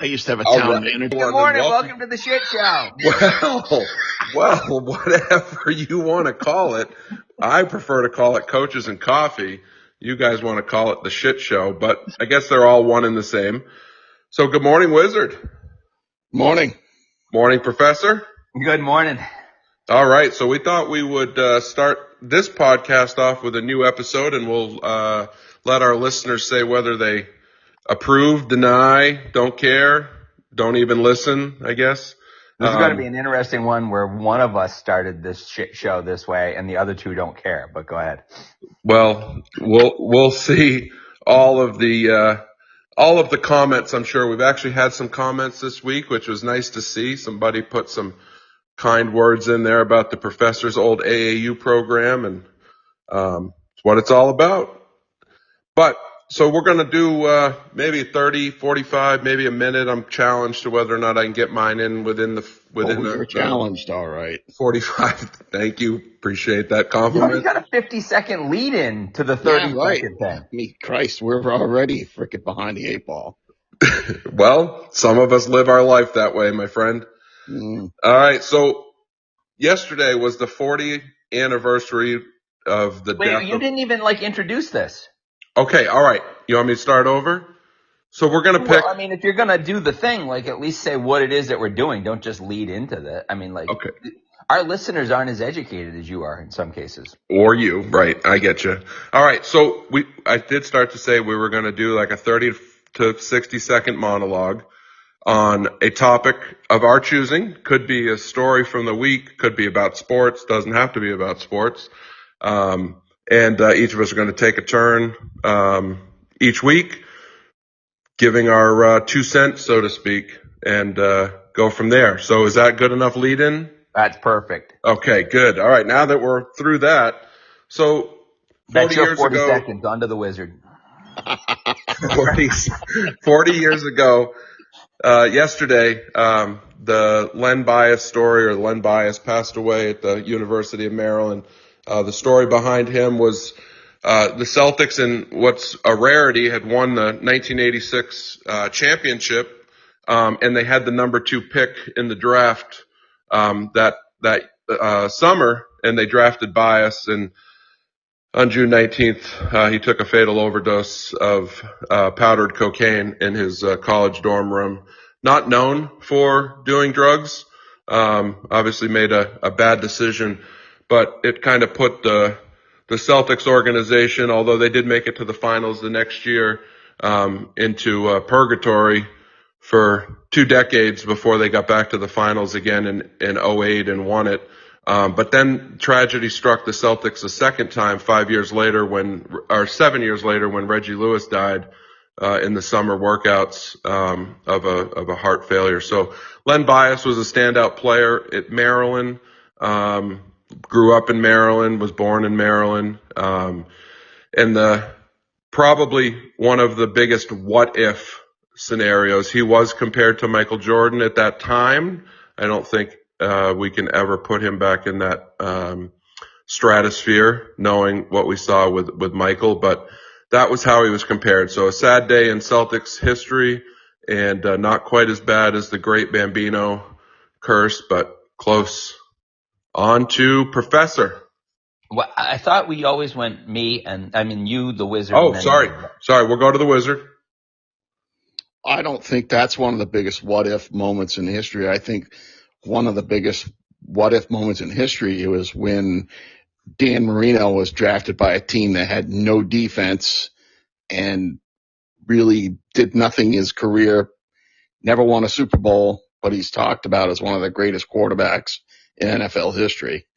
used to have a town manager. Good morning. Welcome to the shit show. Well, whatever you want to call it. I prefer to call it Coaches and Coffee. You guys want to call it the shit show, but I guess they're all one and the same. So good morning, Wizard. Morning. Morning, Professor. Good morning. All right. So we thought we would start this podcast off with a new episode, and we'll let our listeners say whether they approve, deny, don't care, don't even listen, I guess. This is going to be an interesting one where one of us started this shit show this way and the other two don't care, but go ahead. Well, we'll see all of the comments. I'm sure we've actually had some comments this week, which was nice to see. Somebody put some kind words in there about the professor's old AAU program and it's what it's all about. But so we're going to do maybe 30, 45, maybe a minute. I'm challenged to whether or not I can get mine in within the you're challenged, all right. 45. Thank you. Appreciate that compliment. You got a 50-second lead in to the 30-second thing. Christ, we're already freaking behind the eight ball. Well, some of us live our life that way, my friend. All right. So yesterday was the 40th anniversary of the death. Wait, you didn't even introduce this. Okay, all right. You want me to start over? So we're going to pick. Well, I mean, if you're going to do the thing, at least say what it is that we're doing. Don't just lead into that. I mean, okay. Our listeners aren't as educated as you are in some cases. Or you, right. I get you. All right. So I did start to say we were going to do a 30 to 60 second monologue on a topic of our choosing. Could be a story from the week, could be about sports, doesn't have to be about sports. And each of us are going to take a turn each week, giving our 2 cents, so to speak, and go from there. So is that good enough lead-in? That's perfect. Okay, good. All right, now that we're through that, so 40 years 40 ago, seconds, on to the Wizard. 40 years ago, yesterday, the Len Bias story, or Len Bias passed away at the University of Maryland. The story behind him was the Celtics, in what's a rarity, had won the 1986 championship, and they had the number 2 pick in the draft that summer, and they drafted Bias. And on June 19th, he took a fatal overdose of powdered cocaine in his college dorm room. Not known for doing drugs, obviously made a bad decision. But it kind of put the Celtics organization, although they did make it to the finals the next year, into purgatory for 2 decades before they got back to the finals again in 08 and won it. But then tragedy struck the Celtics a second time 7 years later when Reggie Lewis died in the summer workouts of a heart failure. So Len Bias was a standout player at Maryland. Grew up in Maryland, was born in Maryland, and probably one of the biggest what if scenarios. He was compared to Michael Jordan at that time. I don't think we can ever put him back in that stratosphere, knowing what we saw with Michael, but that was how he was compared. So a sad day in Celtics history, and not quite as bad as the great Bambino curse, but close. On to Professor. Well, I thought we always went you, the Wizard. Oh, sorry. We'll go to the Wizard. I don't think that's one of the biggest what-if moments in history. I think one of the biggest what-if moments in history was when Dan Marino was drafted by a team that had no defense and really did nothing in his career, never won a Super Bowl, but he's talked about as one of the greatest quarterbacks in NFL history.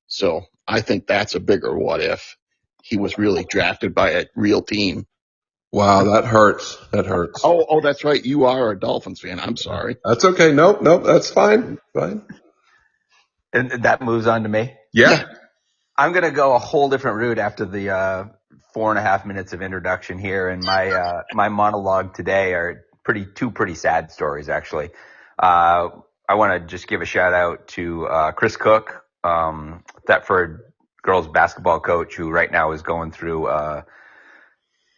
So I think that's a bigger what if. He was really drafted by a real team. Wow, that hurts. Oh, that's right. You are a Dolphins fan. I'm sorry. That's okay. Nope, that's fine. Fine. And that moves on to me? Yeah. I'm going to go a whole different route after the 4.5 minutes of introduction here. And my monologue today are two pretty sad stories, actually. I want to just give a shout out to Chris Cook, Thetford girls basketball coach, who right now is going through a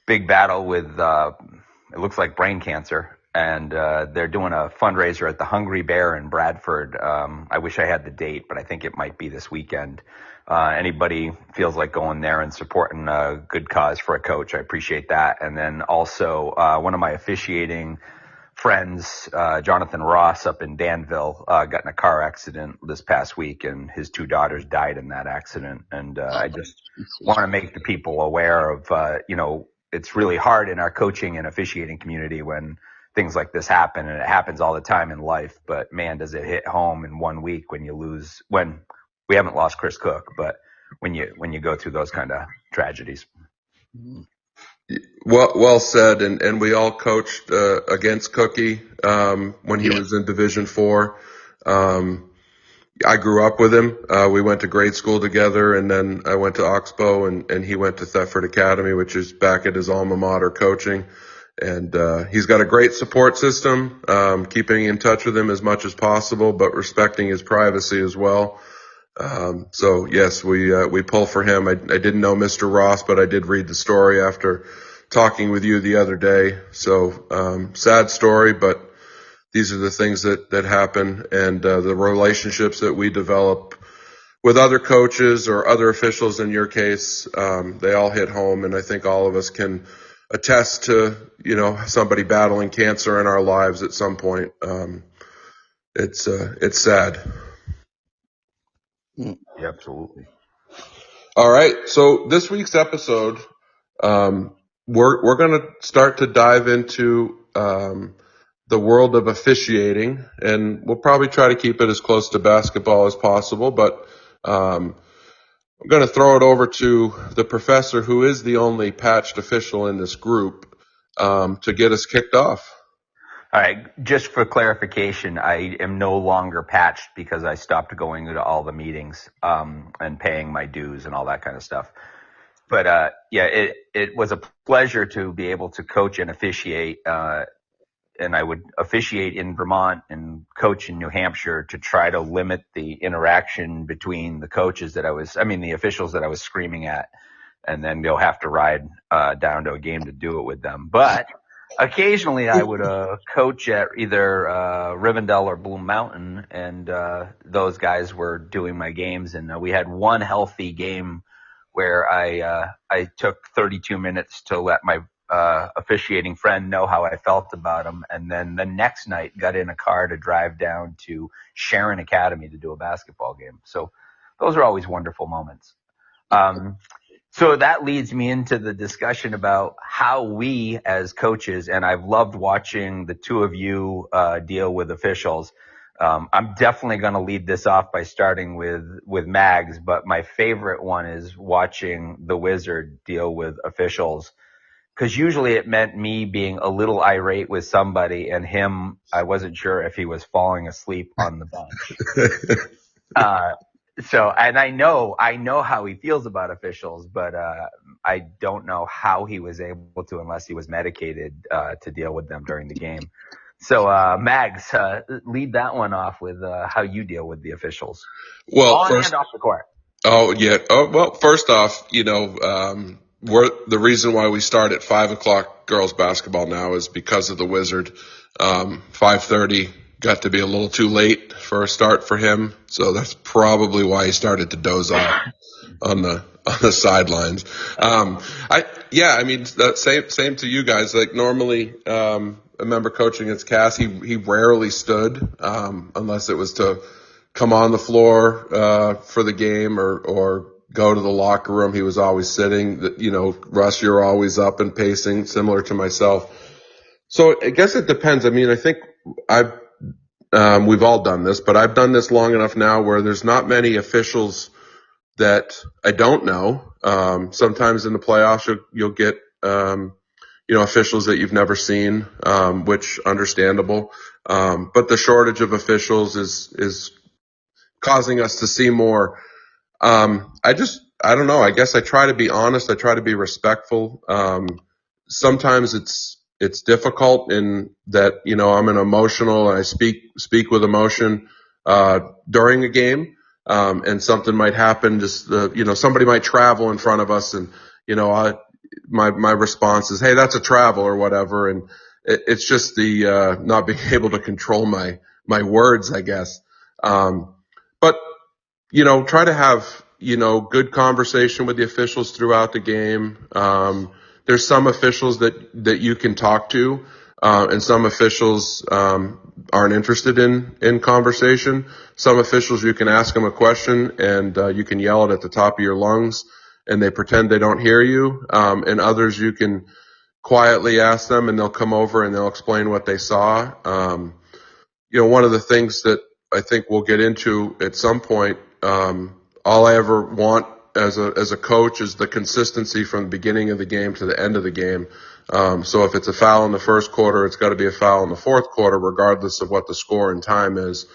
big battle with it looks like brain cancer. and they're doing a fundraiser at the Hungry Bear in Bradford. I wish I had the date, but I think it might be this weekend. Anybody feels like going there and supporting a good cause for a coach, I appreciate that. And then also one of my officiating friends, Jonathan Ross up in Danville, got in a car accident this past week, and his 2 daughters died in that accident. And I just want to make the people aware of, it's really hard in our coaching and officiating community when things like this happen, and it happens all the time in life. But man, does it hit home in 1 week when we haven't lost Chris Cook, but when you go through those kind of tragedies. Well said. And we all coached against Cookie when he was in Division 4. I grew up with him. We went to grade school together, and then I went to Oxbow, and he went to Thetford Academy, which is back at his alma mater coaching. And he's got a great support system, keeping in touch with him as much as possible, but respecting his privacy as well. So yes, we pull for him. I didn't know Mr. Ross, but I did read the story after talking with you the other day. So, sad story, but these are the things that happen, and the relationships that we develop with other coaches or other officials in your case, they all hit home. And I think all of us can attest to, somebody battling cancer in our lives at some point. It's sad. Yeah, absolutely. All right. So this week's episode, we're going to start to dive into the world of officiating, and we'll probably try to keep it as close to basketball as possible. But I'm going to throw it over to the professor, who is the only patched official in this group, to get us kicked off. All right. Just for clarification, I am no longer patched because I stopped going to all the meetings and paying my dues and all that kind of stuff. But it was a pleasure to be able to coach and officiate. And I would officiate in Vermont and coach in New Hampshire to try to limit the interaction between the the officials that I was screaming at, and then go have to ride down to a game to do it with them. But occasionally I would coach at either Rivendell or Bloom Mountain, and those guys were doing my games. And we had one healthy game where I took 32 minutes to let my officiating friend know how I felt about him, and then the next night got in a car to drive down to Sharon Academy to do a basketball game. So those are always wonderful moments. So that leads me into the discussion about how we as coaches, and I've loved watching the two of you deal with officials. I'm definitely going to lead this off by starting with Mags, but my favorite one is watching the Wizard deal with officials, because usually it meant me being a little irate with somebody, and him, I wasn't sure if he was falling asleep on the bench. And I know how he feels about officials, but I don't know how he was able to, unless he was medicated, to deal with them during the game. So, Mags, lead that one off with how you deal with the officials. Well, on and off the court. Oh, yeah. Oh, well, first off, the reason why we start at 5:00 girls basketball now is because of the Wizard. 5:30 got to be a little too late for a start for him, so that's probably why he started to doze off on the sidelines. Same to you guys. Like normally, I remember coaching against Cass. He rarely stood unless it was to come on the floor for the game or go to the locker room. He was always sitting. Russ, you're always up and pacing, similar to myself. So I guess it depends. I mean, I think we've all done this, but I've done this long enough now where there's not many officials that I don't know. Sometimes in the playoffs, you'll get, officials that you've never seen, which understandable. But the shortage of officials is causing us to see more. I don't know. I guess I try to be honest. I try to be respectful. Sometimes it's difficult in that, I'm an emotional and I speak with emotion, during a game. And something might happen, somebody might travel in front of us and, my response is, hey, that's a travel or whatever. And it's just the not being able to control my words, I guess. But try to have good conversation with the officials throughout the game. There's some officials that you can talk to, and some officials aren't interested in conversation. Some officials you can ask them a question and you can yell it at the top of your lungs, and they pretend they don't hear you. And others you can quietly ask them, and they'll come over and they'll explain what they saw. One of the things that I think we'll get into at some point, all I ever want as a coach is the consistency from the beginning of the game to the end of the game. So if it's a foul in the first quarter, it's got to be a foul in the fourth quarter, regardless of what the score and time is.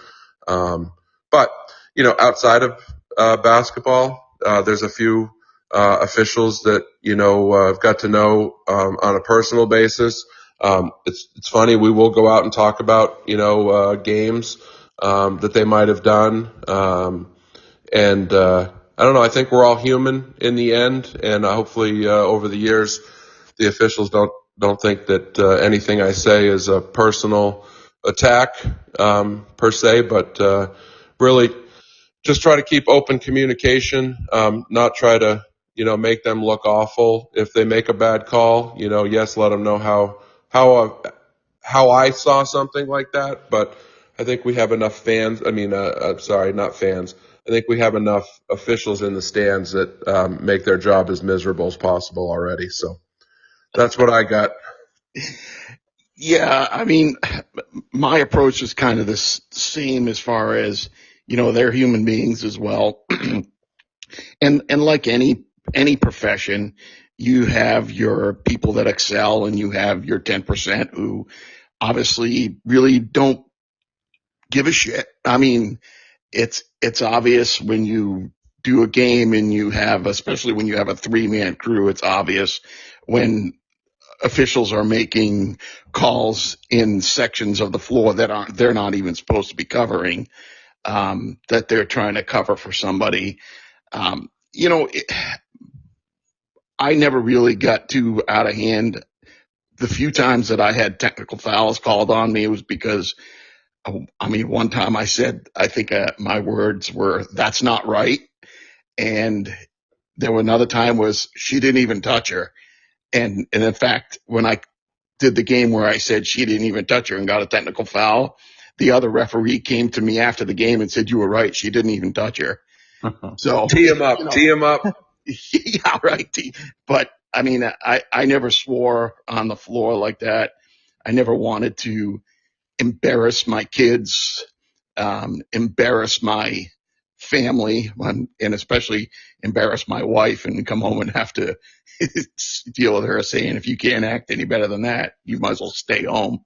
But outside of basketball, there's a few officials that I've got to know on a personal basis. It's funny. We will go out and talk about games that they might have done, and I don't know. I think we're all human in the end, and hopefully over the years, the officials don't think that anything I say is a personal attack per se, but really just try to keep open communication, not try to make them look awful if they make a bad call. Yes, let them know how I saw something like that, but I think we have enough fans. I mean, sorry, not fans. I think we have enough officials in the stands that make their job as miserable as possible already. So that's what I got. Yeah, I mean, my approach is kind of the same as far as, they're human beings as well. and like any profession, you have your people that excel and you have your 10% who obviously really don't give a shit. I mean, it's obvious when you do a game and you have, especially when you have a 3-man crew, it's obvious when officials are making calls in sections of the floor that they're not even supposed to be covering, that they're trying to cover for somebody. I never really got too out of hand. The few times that I had technical fouls called on me, it was because, one time I said, I think my words were, "That's not right." And there were another time was, "She didn't even touch her." And in fact, when I did the game where I said she didn't even touch her and got a technical foul, the other referee came to me after the game and said, "You were right. She didn't even touch her." So tee him up. Yeah, right. But I mean, I never swore on the floor like that. I never wanted to embarrass my kids, embarrass my family, and especially embarrass my wife and come home and have to deal with her saying, "If you can't act any better than that, you might as well stay home."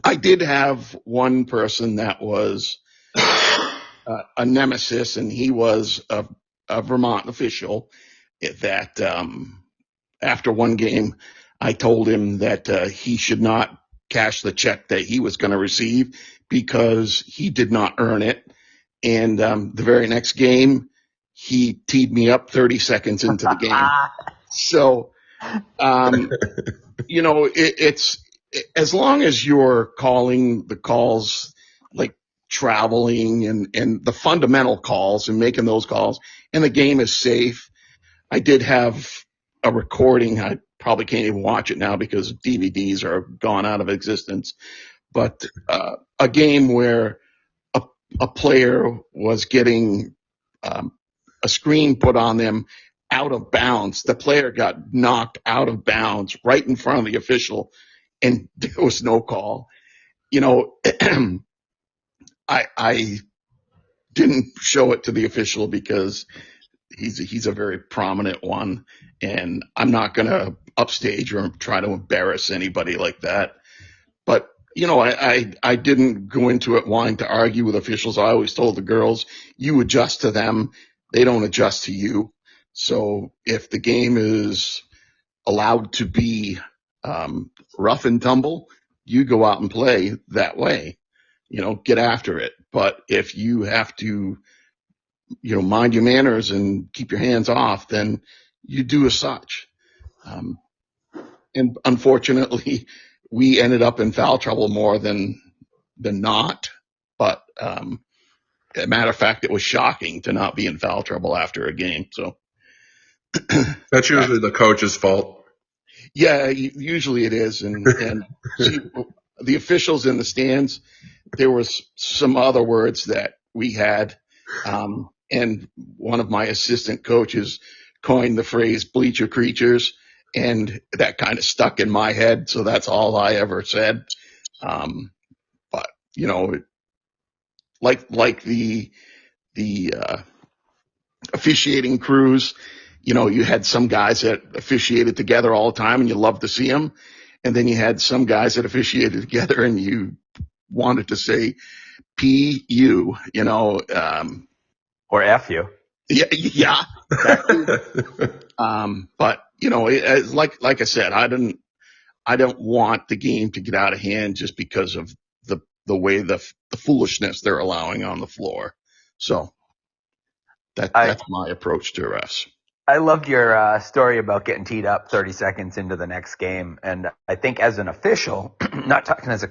I did have one person that was a nemesis, and he was a Vermont official that after one game, I told him that he should not cash the check that he was going to receive because he did not earn it. And the very next game, he teed me up 30 seconds into the game. So, it's as long as you're calling the calls like traveling and the fundamental calls and making those calls, and the game is safe. I did have a recording. I probably can't even watch it now because DVDs are gone out of existence. But a game where a player was getting a screen put on them out of bounds. The player got knocked out of bounds right in front of the official, and there was no call. I didn't show it to the official because he's a very prominent one, and I'm not going to upstage or try to embarrass anybody like that. But I didn't go into it wanting to argue with officials. I always told the girls, you adjust to them, they don't adjust to you. So if the game is allowed to be rough and tumble, you go out and play that way. Get after it. But if you have to mind your manners and keep your hands off, then you do as such. and unfortunately, we ended up in foul trouble more than not. But as a matter of fact, it was shocking to not be in foul trouble after a game. So That's usually the coach's fault. yeah, usually it is. And see, the officials in the stands, there was some other words that we had. And one of my assistant coaches coined the phrase bleacher creatures, and that kind of stuck in my head. So that's all I ever said. But like the officiating crews, you had some guys that officiated together all the time and you loved to see them. And then you had some guys that officiated together and you wanted to say P-U, or F you. Yeah. But like I said, I don't want the game to get out of hand just because of the way the foolishness they're allowing on the floor. So that's my approach to refs. I loved your story about getting teed up 30 seconds into the next game. And I think as an official, not talking as a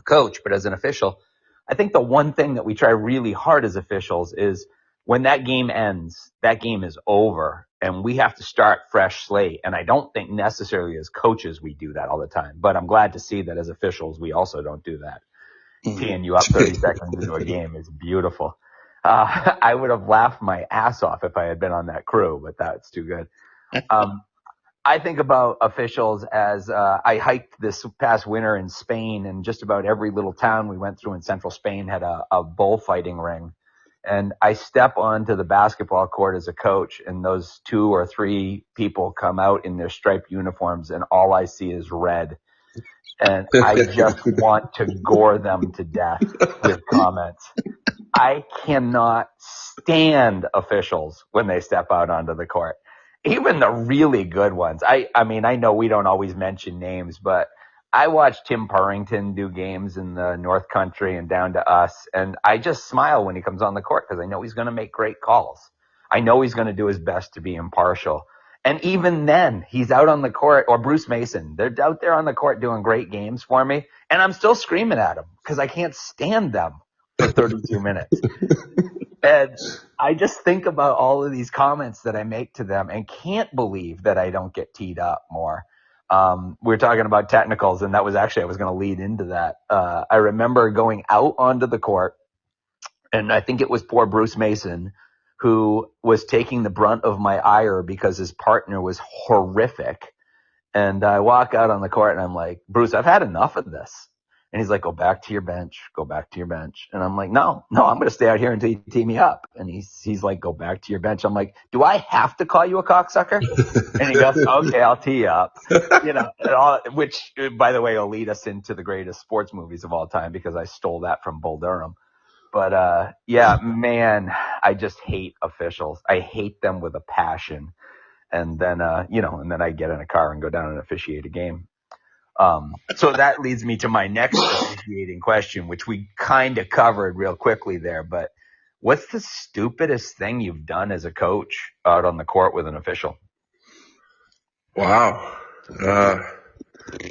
coach, but as an official, I think the one thing that we try really hard as officials is when that game ends, that game is over and we have to start fresh slate. And I don't think necessarily as coaches we do that all the time, but I'm glad to see that as officials we also don't do that. Teeing you up 30 seconds into a game is beautiful. I would have laughed my ass off if I had been on that crew, but that's too good. I think about officials as I hiked this past winter in Spain, and just about every little town we went through in central Spain had a bullfighting ring. And I step onto the basketball court as a coach, and those 2 or 3 people come out in their striped uniforms, and all I see is red. And I just want to gore them to death with comments. I cannot stand officials when they step out onto the court. Even the really good ones. I mean, I know we don't always mention names, but I watched Tim Purrington do games in the North Country and down to us, and I just smile when he comes on the court because I know he's going to make great calls. I know he's going to do his best to be impartial. And even then, he's out on the court, or Bruce Mason, they're out there on the court doing great games for me, and I'm still screaming at them because I can't stand them for 32 minutes. And I just think about all of these comments that I make to them and can't believe that I don't get teed up more. We were talking about technicals, and that was actually, I was going to lead into that. I remember going out onto the court, and I think it was poor Bruce Mason who was taking the brunt of my ire because his partner was horrific. And I walk out on the court and I'm like, Bruce, I've had enough of this. And he's like, go back to your bench. And I'm like, no, I'm going to stay out here until you tee me up. And he's like, go back to your bench. I'm like, do I have to call you a cocksucker? And he goes, okay, I'll tee you up. Which, by the way, will lead us into the greatest sports movies of all time because I stole that from Bull Durham. But, yeah, man, I just hate officials. I hate them with a passion. And then, and then I get in a car and go down and officiate a game. So that leads me to my next officiating question, which we kind of covered real quickly there. But what's the stupidest thing you've done as a coach out on the court with an official? Wow. I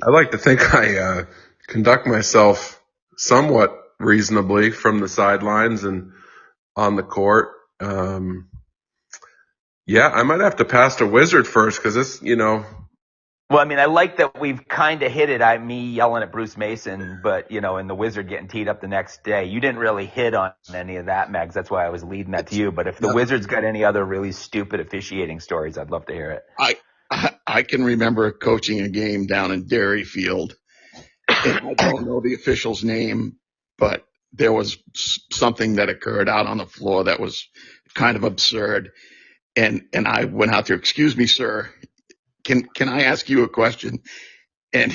like to think I conduct myself somewhat reasonably from the sidelines and on the court. Yeah, I might have to pass to Wizard first because this, Well, I mean, I like that we've kind of hit it. Me yelling at Bruce Mason, but, and the Wizard getting teed up the next day. You didn't really hit on any of that, Megs. That's why I was leading that to you. But if the Wizard's got any other really stupid officiating stories, I'd love to hear it. I can remember coaching a game down in Dairy Field. And I don't know the official's name, but there was something that occurred out on the floor that was kind of absurd. And I went out there, excuse me, sir. Can I ask you a question? And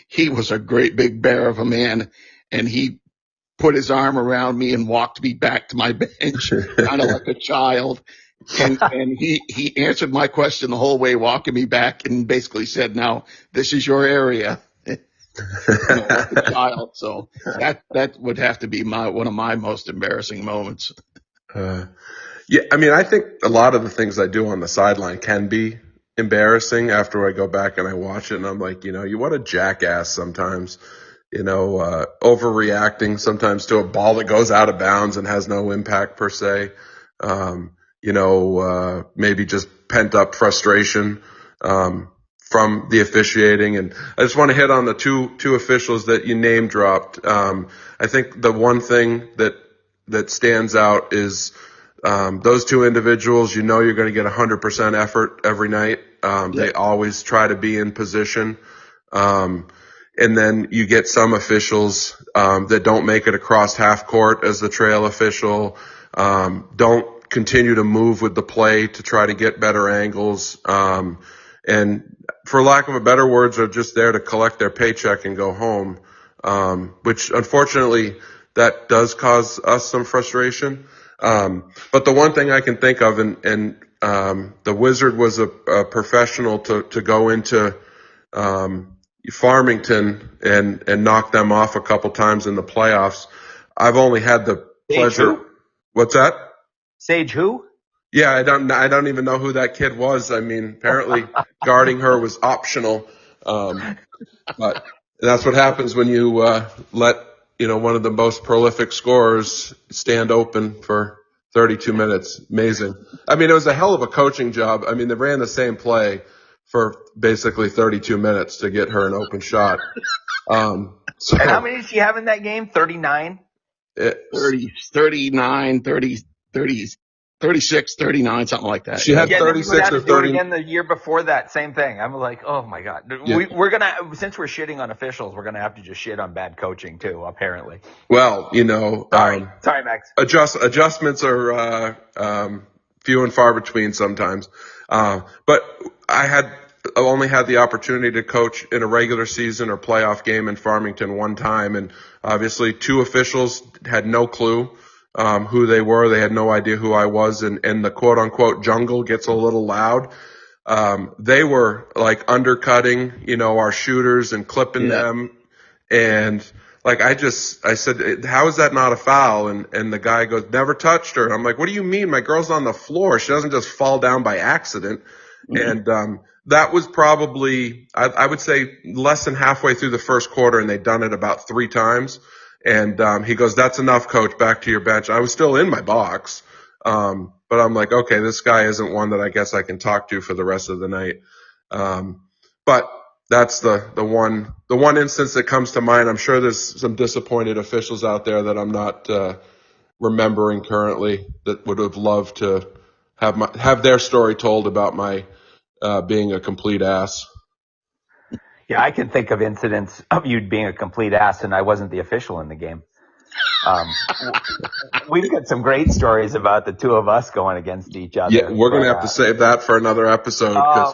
he was a great big bear of a man, and he put his arm around me and walked me back to my bench, kind of like a child. And he answered my question the whole way, walking me back, and basically said, "Now this is your area." Like a child. So that would have to be one of my most embarrassing moments. Yeah, I mean, I think a lot of the things I do on the sideline can be embarrassing after I go back and I watch it, and I'm like, you what a jackass sometimes. Overreacting sometimes to a ball that goes out of bounds and has no impact per se. Maybe just pent up frustration, from the officiating. And I just want to hit on the two officials that you name dropped. I think the one thing that stands out is, those two individuals, you're going to get 100% effort every night. They always try to be in position. And then you get some officials that don't make it across half court as the trail official, don't continue to move with the play to try to get better angles, and for lack of a better words, are just there to collect their paycheck and go home, which unfortunately that does cause us some frustration. But the one thing I can think of, and the Wizard was a professional to go into Farmington and knock them off a couple times in the playoffs. I've only had the pleasure. Who? What's that? Sage who? Yeah, I don't even know who that kid was. I mean, apparently guarding her was optional. But that's what happens when you let one of the most prolific scorers stand open for 32 minutes. Amazing. I mean, it was a hell of a coaching job. I mean, they ran the same play for basically 32 minutes to get her an open shot. And how many did she have in that game? 39? 39, 30, 36, 39, something like that. She had 36 or 30. Again the year before that, same thing. I'm like, oh my God. Yeah. We're going to, since we're shitting on officials, we're going to have to just shit on bad coaching too, apparently. Well, Sorry, Max. Adjustments are few and far between sometimes. But I only had the opportunity to coach in a regular season or playoff game in Farmington one time, and obviously two officials had no clue who they were. They had no idea who I was, and the quote unquote jungle gets a little loud. They were like undercutting, our shooters and clipping them. And like, I said, how is that not a foul? And the guy goes, never touched her. I'm like, what do you mean? My girl's on the floor. She doesn't just fall down by accident. Mm-hmm. And, that was probably, I would say, less than halfway through the first quarter, and they'd done it about 3 times. And he goes, that's enough, coach, back to your bench. I was still in my box. But I'm like, okay, this guy isn't one that I guess I can talk to for the rest of the night. But that's the one instance that comes to mind. I'm sure there's some disappointed officials out there that I'm not remembering currently that would have loved to have their story told about my being a complete ass. Yeah, I can think of incidents of you being a complete ass and I wasn't the official in the game. We've got some great stories about the two of us going against each other. Yeah, we're going to have to save that for another episode.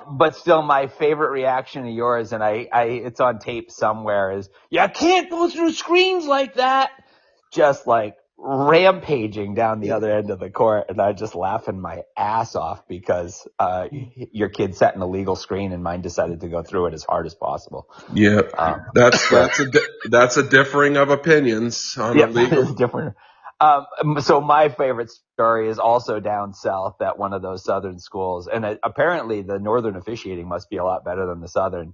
But still, my favorite reaction to yours, and it's on tape somewhere, is, you can't go through screens like that. Just like rampaging down the other end of the court, and I just laughing my ass off because your kid set an illegal screen and mine decided to go through it as hard as possible. Yeah, that's a differing of opinions on illegal. Different. So my favorite story is also down south at one of those southern schools, and apparently the northern officiating must be a lot better than the southern.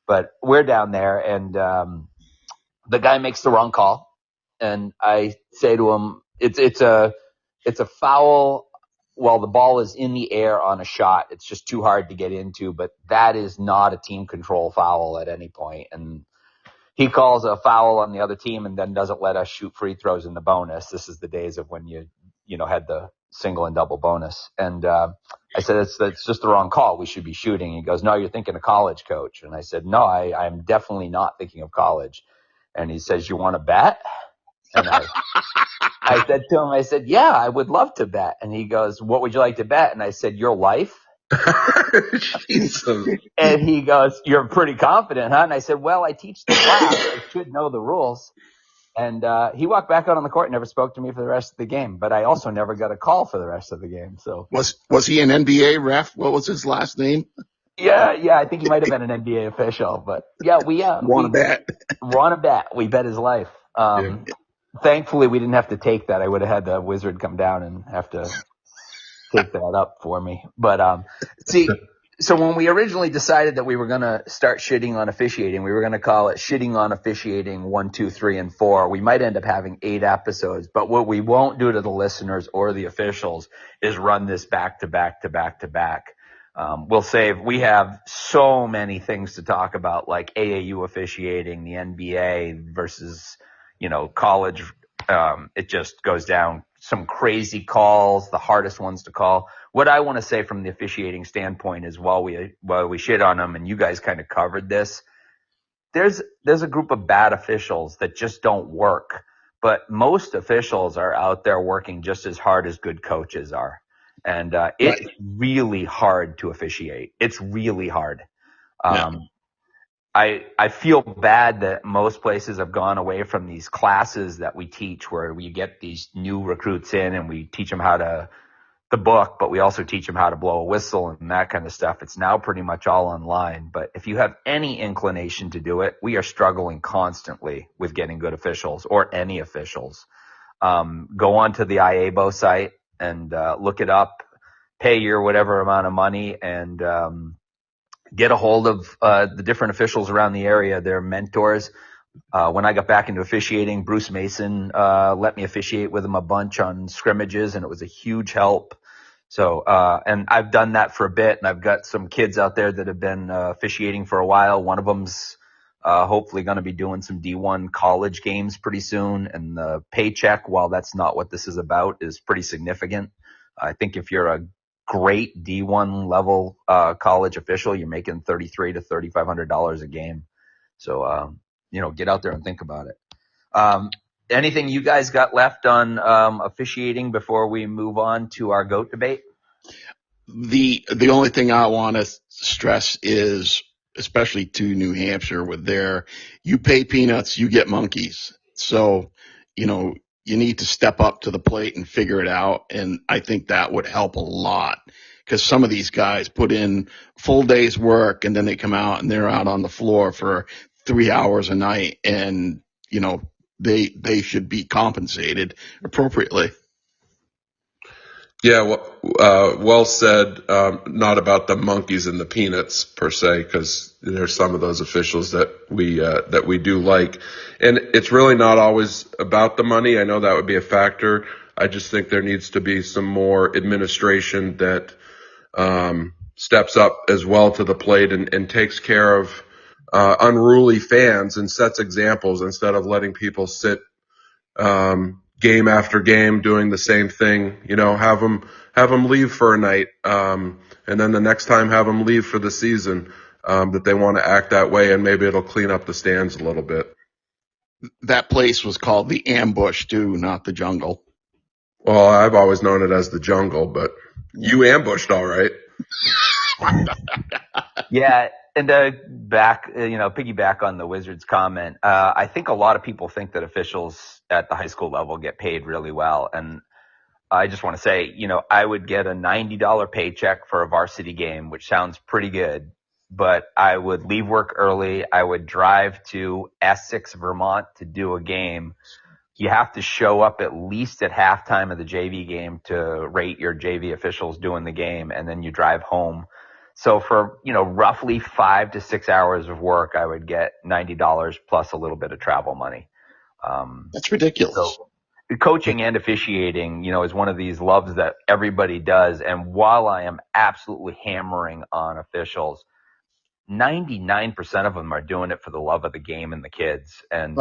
But we're down there, and the guy makes the wrong call. And I say to him, it's a foul while the ball is in the air on a shot. It's just too hard to get into, but that is not a team control foul at any point. And he calls a foul on the other team and then doesn't let us shoot free throws in the bonus. This is the days of when you had the single and double bonus. And I said, it's just the wrong call. We should be shooting. He goes, no, you're thinking of college, coach. And I said, no, I'm definitely not thinking of college. And he says, you want to bet? And I said to him, yeah, I would love to bet. And he goes, what would you like to bet? And I said, your life. And he goes, you're pretty confident, huh? And I said, well, I teach the class. I should know the rules. And he walked back out on the court and never spoke to me for the rest of the game. But I also never got a call for the rest of the game. So was he an NBA ref? What was his last name? Yeah, I think he might have been an NBA official. But yeah, we want to bet. Want to bet. We bet his life. Thankfully, we didn't have to take that. I would have had the Wizard come down and have to take that up for me. But see, So when we originally decided that we were going to start shitting on officiating, we were going to call it Shitting on Officiating 1, 2, 3, and 4. We might end up having 8 episodes, but what we won't do to the listeners or the officials is run this back to back to back to back. We have so many things to talk about, like AAU officiating, the NBA versus, college. It just goes down some crazy calls, the hardest ones to call. What I want to say from the officiating standpoint is while we shit on them, and you guys kind of covered this, there's a group of bad officials that just don't work. But most officials are out there working just as hard as good coaches are. And it's really hard to officiate. It's really hard. I feel bad that most places have gone away from these classes that we teach where we get these new recruits in and we teach them how to the book, but we also teach them how to blow a whistle and that kind of stuff. It's now pretty much all online. But if you have any inclination to do it, we are struggling constantly with getting good officials or any officials. Go on to the IABO site and look it up, pay your whatever amount of money, and get a hold of the different officials around the area. They're mentors. When I got back into officiating, Bruce Mason let me officiate with him a bunch on scrimmages, and it was a huge help. So, and I've done that for a bit, and I've got some kids out there that have been officiating for a while. One of them's hopefully going to be doing some D1 college games pretty soon, and the paycheck, while that's not what this is about, is pretty significant. I think if you're a great D1 level college official, you're making $3,300 to $3,500 a game. So, get out there and think about it. Anything you guys got left on officiating before we move on to our GOAT debate? The only thing I want to stress is, especially to New Hampshire with you pay peanuts, you get monkeys. So, you need to step up to the plate and figure it out. And I think that would help a lot because some of these guys put in full day's work and then they come out and they're out on the floor for 3 hours a night, and, they should be compensated appropriately. Yeah, well said. Not about the monkeys and the peanuts per se, because there's some of those officials that we do like, and it's really not always about the money. I know that would be a factor. I just think there needs to be some more administration that steps up as well to the plate and takes care of unruly fans and sets examples instead of letting people sit game after game doing the same thing. Have them leave for a night, and then the next time have them leave for the season, that they want to act that way, and maybe it'll clean up the stands a little bit. That place was called the Ambush too, not the Jungle. Well, I've always known it as the Jungle, but you ambushed all right. Yeah. And piggyback on the Wizards comment, I think a lot of people think that officials at the high school level get paid really well. And I just want to say, I would get a $90 paycheck for a varsity game, which sounds pretty good, but I would leave work early. I would drive to Essex, Vermont to do a game. You have to show up at least at halftime of the JV game to rate your JV officials doing the game, and then you drive home. So for, roughly 5 to 6 hours of work, I would get $90 plus a little bit of travel money. That's ridiculous. So coaching and officiating, is one of these loves that everybody does. And while I am absolutely hammering on officials, 99% of them are doing it for the love of the game and the kids. And,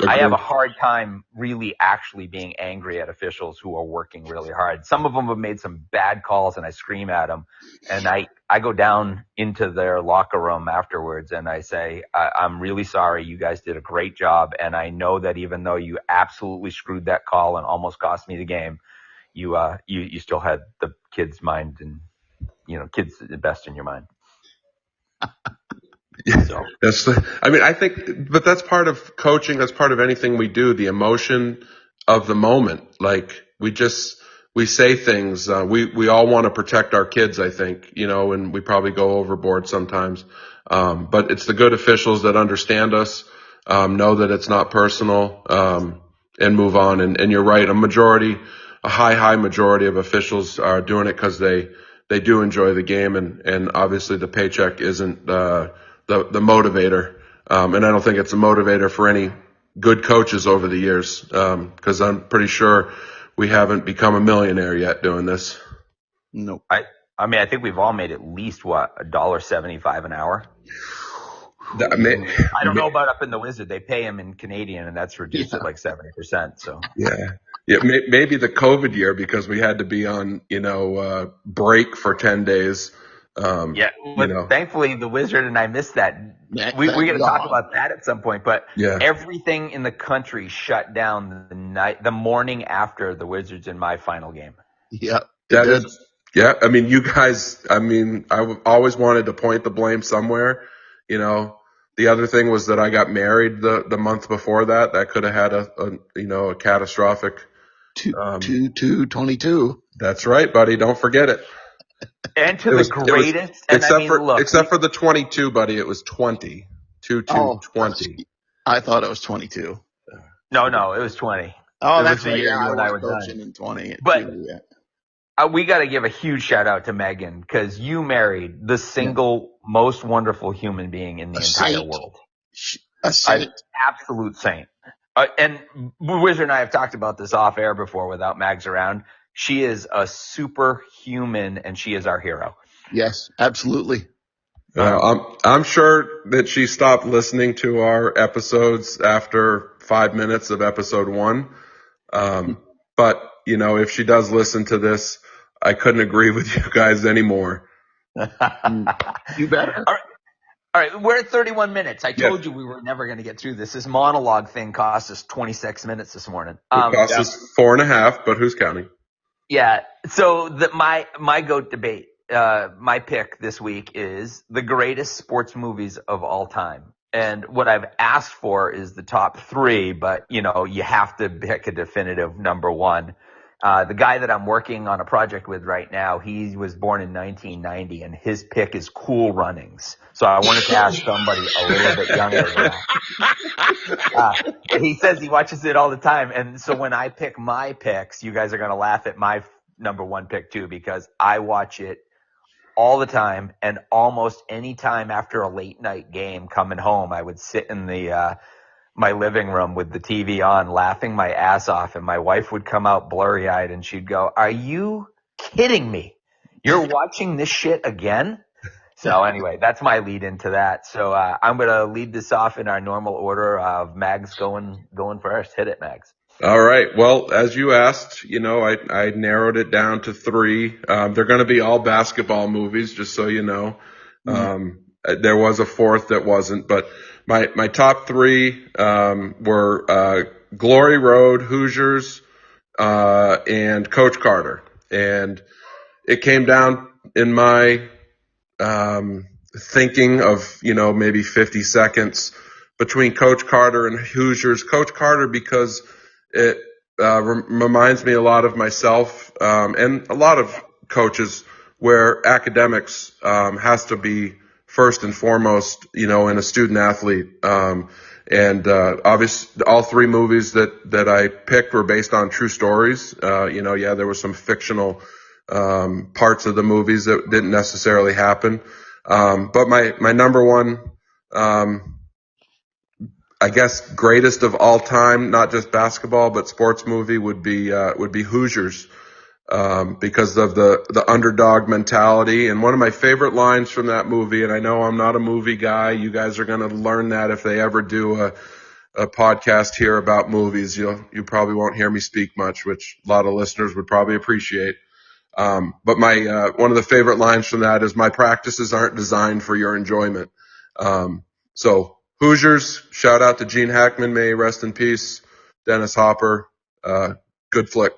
I have a hard time really actually being angry at officials who are working really hard. Some of them have made some bad calls and I scream at them, and I go down into their locker room afterwards and I say, I'm really sorry. You guys did a great job. And I know that even though you absolutely screwed that call and almost cost me the game, you still had the kid's mind and, kids the best in your mind. So. I think, but that's part of coaching. That's part of anything we do, the emotion of the moment. Like we say things, we all want to protect our kids, I think, and we probably go overboard sometimes. But it's the good officials that understand us, know that it's not personal, and move on. And you're right. A high majority of officials are doing it because they they do enjoy the game, and obviously the paycheck isn't the motivator. And I don't think it's a motivator for any good coaches over the years, because I'm pretty sure we haven't become a millionaire yet doing this. Nope. I mean, I think we've all made at least $1.75 an hour. I don't know about up in the Wizard. They pay him in Canadian, and that's reduced at like 70%. So yeah, maybe the COVID year, because we had to be on break for 10 days. Thankfully the Wizard and I missed that. We got to talk about that at some point. But everything in the country shut down the morning after the Wizards and my final game. Yeah, yeah. I mean, you guys. I mean, I always wanted to point the blame somewhere. The other thing was that I got married the month before that. That could have had a catastrophic 22. That's right, buddy. Don't forget it. And except for the 22, buddy, it was 20. 20. I thought it was 22. No, it was 20. Oh, that's right. Yeah, I was coaching in 20. But we got to give a huge shout out to Megan, because you married the single most wonderful human being in the entire world. A saint. Absolute saint. And Wizard and I have talked about this off air before without Mags around. She is a superhuman, and she is our hero. Yes, absolutely. I'm sure that she stopped listening to our episodes after 5 minutes of episode 1. But, if she does listen to this, I couldn't agree with you guys anymore. You better. All right, we're at 31 minutes. I told you we were never going to get through this. This monologue thing cost us 26 minutes this morning. It cost us 4.5, but who's counting? Yeah. So my GOAT debate, my pick this week is the greatest sports movies of all time. And what I've asked for is the top 3, but you have to pick a definitive number 1. The guy that I'm working on a project with right now, he was born in 1990, and his pick is Cool Runnings. So I wanted to ask somebody a little bit younger than that. He says he watches it all the time. And so when I pick my picks, you guys are going to laugh at my number 1 pick too, because I watch it all the time. And almost any time after a late night game coming home, I would sit in my living room with the TV on, laughing my ass off, and my wife would come out blurry-eyed and she'd go, "Are you kidding me? You're watching this shit again?" So anyway, that's my lead into that. So I'm going to lead this off in our normal order of Mags going first. Hit it, Mags. All right. Well, as you asked, I narrowed it down to 3. They're going to be all basketball movies, just so you know. There was a 4th that wasn't, but my top 3 were Glory Road, Hoosiers, and Coach Carter. And it came down in my thinking of maybe 50 seconds between Coach Carter and Hoosiers. Coach Carter, because it reminds me a lot of myself and a lot of coaches, where academics has to be first and foremost, in a student athlete. And obviously all 3 movies that I picked were based on true stories. There were some fictional parts of the movies that didn't necessarily happen. But my number 1, I guess greatest of all time, not just basketball, but sports movie would be Hoosiers. Because of the underdog mentality. And one of my favorite lines from that movie, and I know I'm not a movie guy, you guys are going to learn that if they ever do a podcast here about movies. You probably won't hear me speak much, which a lot of listeners would probably appreciate. But my one of the favorite lines from that is, "My practices aren't designed for your enjoyment." So Hoosiers, shout out to Gene Hackman, may he rest in peace. Dennis Hopper, good flick.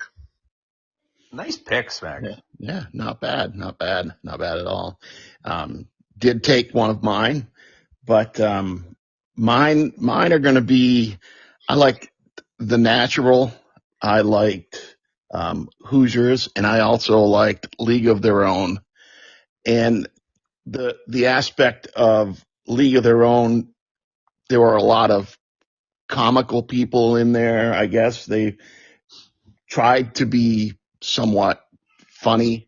Nice picks, Mac. Yeah, not bad at all. Did take one of mine, but mine are going to be, I like The Natural. I liked Hoosiers, and I also liked League of Their Own. And the aspect of League of Their Own, there were a lot of comical people in there. I guess they tried to be somewhat funny,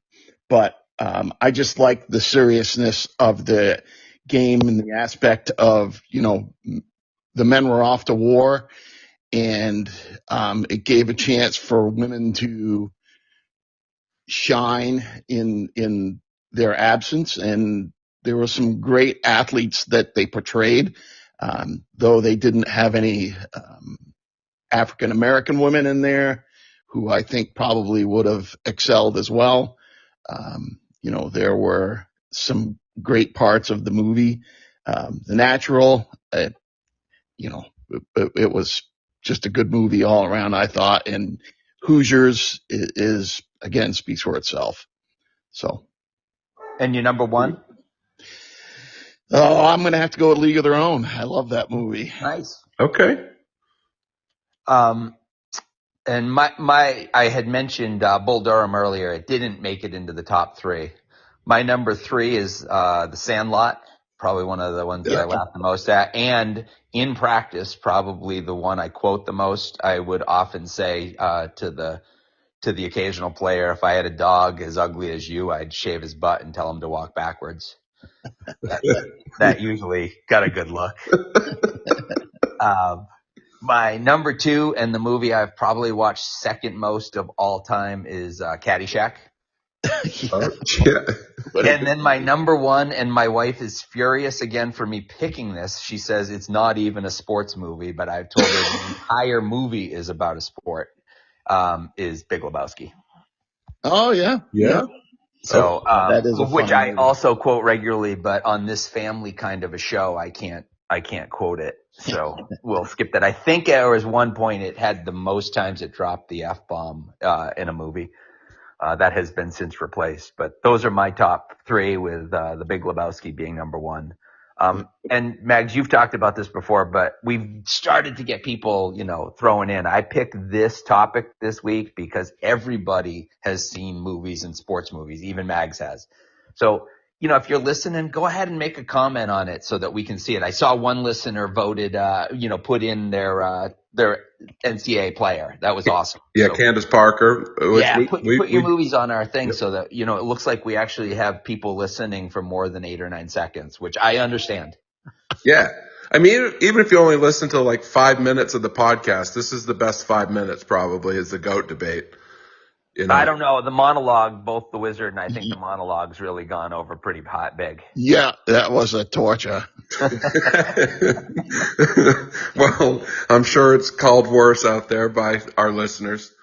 but I just like the seriousness of the game and the aspect of, the men were off to war, and it gave a chance for women to shine in their absence. And there were some great athletes that they portrayed, though they didn't have any African American women in there who I think probably would have excelled as well. There were some great parts of the movie. The Natural, it was just a good movie all around, I thought. And Hoosiers is again, speaks for itself. So. And your number one? Oh, I'm going to have to go with League of Their Own. I love that movie. Nice. Okay. And I had mentioned Bull Durham earlier. It didn't make it into the top three. My number three is The Sandlot, probably one of the ones that I laugh the most at. And in practice, probably the one I quote the most. I would often say to the occasional player, if I had a dog as ugly as you, I'd shave his butt and tell him to walk backwards. That usually got a good look. My number two, and the movie I've probably watched second most of all time, is Caddyshack. Yeah. And then my number one, and my wife is furious again for me picking this. She says it's not even a sports movie, but I've told her the entire movie is about a sport, is Big Lebowski. Oh, yeah. Yeah. So, that is a which fun I movie. also quote regularly, but on this family kind of a show, I can't quote it. So we'll skip that. I think there was one point it had the most times it dropped the F-bomb in a movie. That has been since replaced. But those are my top three, with The Big Lebowski being number one. And Mags, you've talked about this before, but we've started to get people, throwing in. I picked this topic this week because everybody has seen movies and sports movies, even Mags has. So, if you're listening, go ahead and make a comment on it so that we can see it. I saw one listener voted, put in their NCAA player. That was awesome. Yeah, so, Candace Parker. Put your movies on our thing so that, it looks like we actually have people listening for more than 8 or 9 seconds, which I understand. Yeah. I mean, even if you only listen to like 5 minutes of the podcast, this is the best 5 minutes probably, is the GOAT debate. I don't know. The monologue, both the Wizard and I think the monologue's really gone over pretty big. Yeah, that was a torture. Well, I'm sure it's called worse out there by our listeners.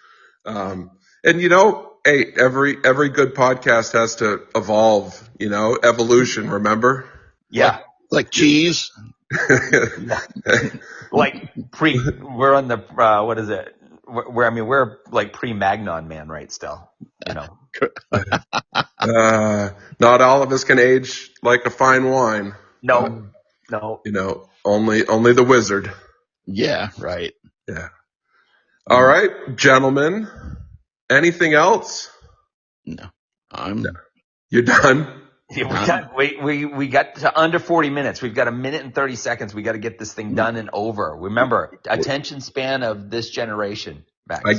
And hey, every good podcast has to evolve, evolution, remember? Yeah. Like cheese. Like we're on the, what is it? We're like pre-Magnon Man, right? Still, Not all of us can age like a fine wine. No. Only the Wizard. Yeah, right. Yeah. All right, gentlemen. Anything else? No. You're done? Yeah, we got to under 40 minutes. We've got 1 minute and 30 seconds. We got to get this thing done and over. Remember, attention span of this generation. Max. I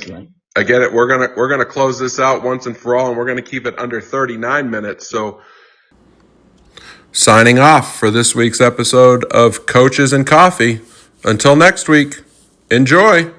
get it. We're gonna close this out once and for all, and we're gonna keep it under 39 minutes. So, signing off for this week's episode of Coaches and Coffee. Until next week, enjoy.